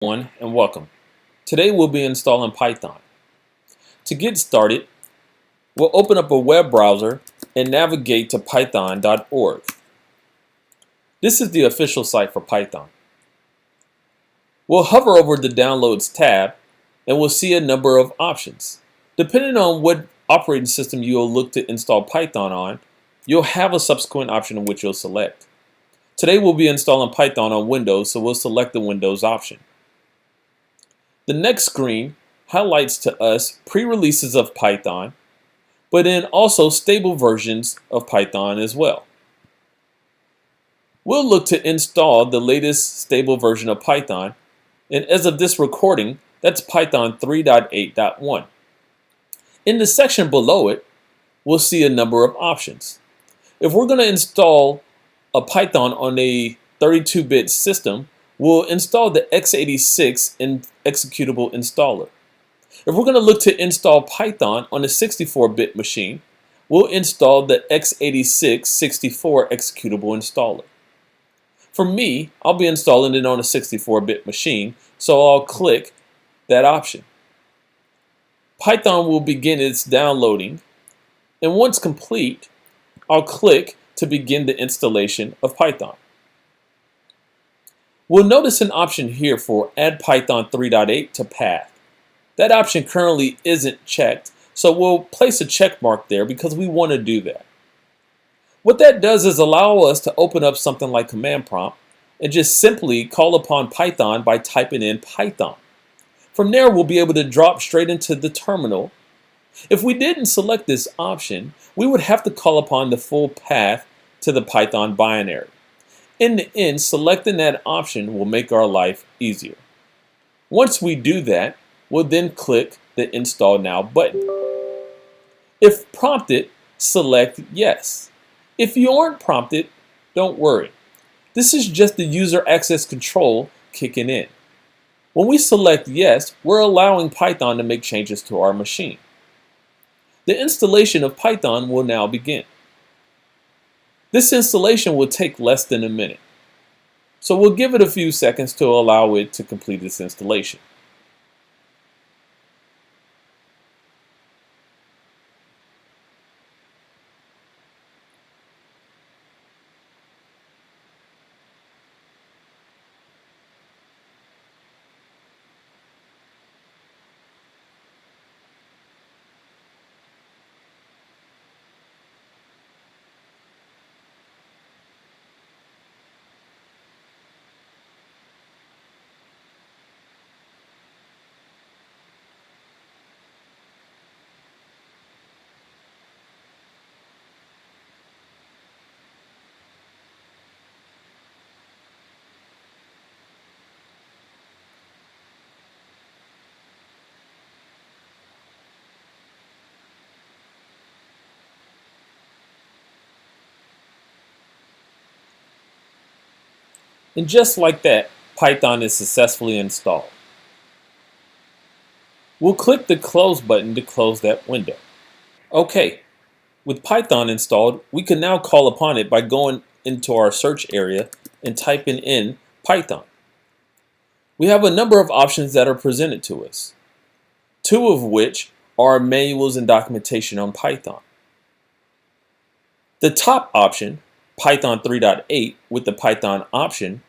And welcome. Today we'll be installing Python. To get started, we'll open up a web browser and navigate to python.org. This is the official site for Python. We'll hover over the Downloads tab and we'll see a number of options. Depending on what operating system you'll look to install Python on, you'll have a subsequent option in which you'll select. Today we'll be installing Python on Windows, so we'll select the Windows option. The next screen highlights to us pre-releases of Python, but then also stable versions of Python as well. We'll look to install the latest stable version of Python, and as of this recording, that's Python 3.8.1. In the section below it, we'll see a number of options. If we're going to install a Python on a 32-bit system, we'll install the x86 executable installer. If we're going to look to install Python on a 64-bit machine, we'll install the x86 64 executable installer. For me, I'll be installing it on a 64-bit machine, so I'll click that option. Python will begin its downloading, and once complete, I'll click to begin the installation of Python. We'll notice an option here for Add Python 3.8 to Path. That option currently isn't checked, so we'll place a check mark there because we want to do that. What that does is allow us to open up something like Command Prompt and just simply call upon Python by typing in Python. From there, we'll be able to drop straight into the terminal. If we didn't select this option, we would have to call upon the full path to the Python binary. In the end, selecting that option will make our life easier. Once we do that, we'll then click the Install Now button. If prompted, select Yes. If you aren't prompted, don't worry. This is just the user access control kicking in. When we select Yes, we're allowing Python to make changes to our machine. The installation of Python will now begin. This installation will take less than a minute, so we'll give it a few seconds to allow it to complete its installation. And just like that, Python is successfully installed. We'll click the Close button to close that window. Okay, with Python installed, we can now call upon it by going into our search area and typing in Python. We have a number of options that are presented to us, two of which are manuals and documentation on Python. The top option, Python 3.8 with the Python option,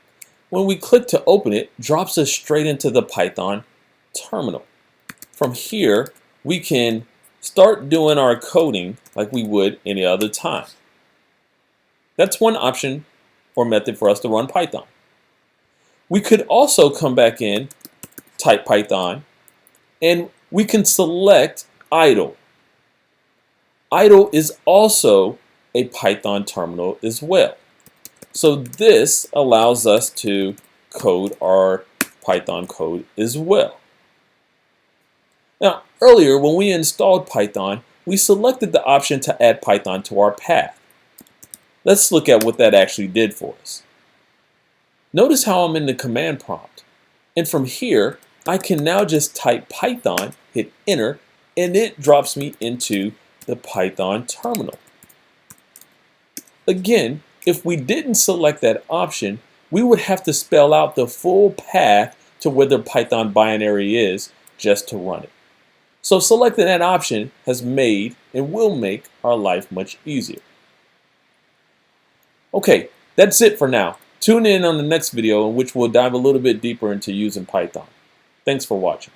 when we click to open it, drops us straight into the Python terminal. From here, we can start doing our coding like we would any other time. That's one option or method for us to run Python. We could also come back in, type Python, and we can select idle. Idle is also a Python terminal as well. So this allows us to code our Python code as well. Now, earlier when we installed Python, we selected the option to add Python to our path. Let's look at what that actually did for us. Notice how I'm in the command prompt. And from here, I can now just type Python, hit enter, and it drops me into the Python terminal. Again, if we didn't select that option, we would have to spell out the full path to where the Python binary is just to run it. So selecting that option has made and will make our life much easier. Okay, that's it for now. Tune in on the next video in which we'll dive a little bit deeper into using Python. Thanks for watching.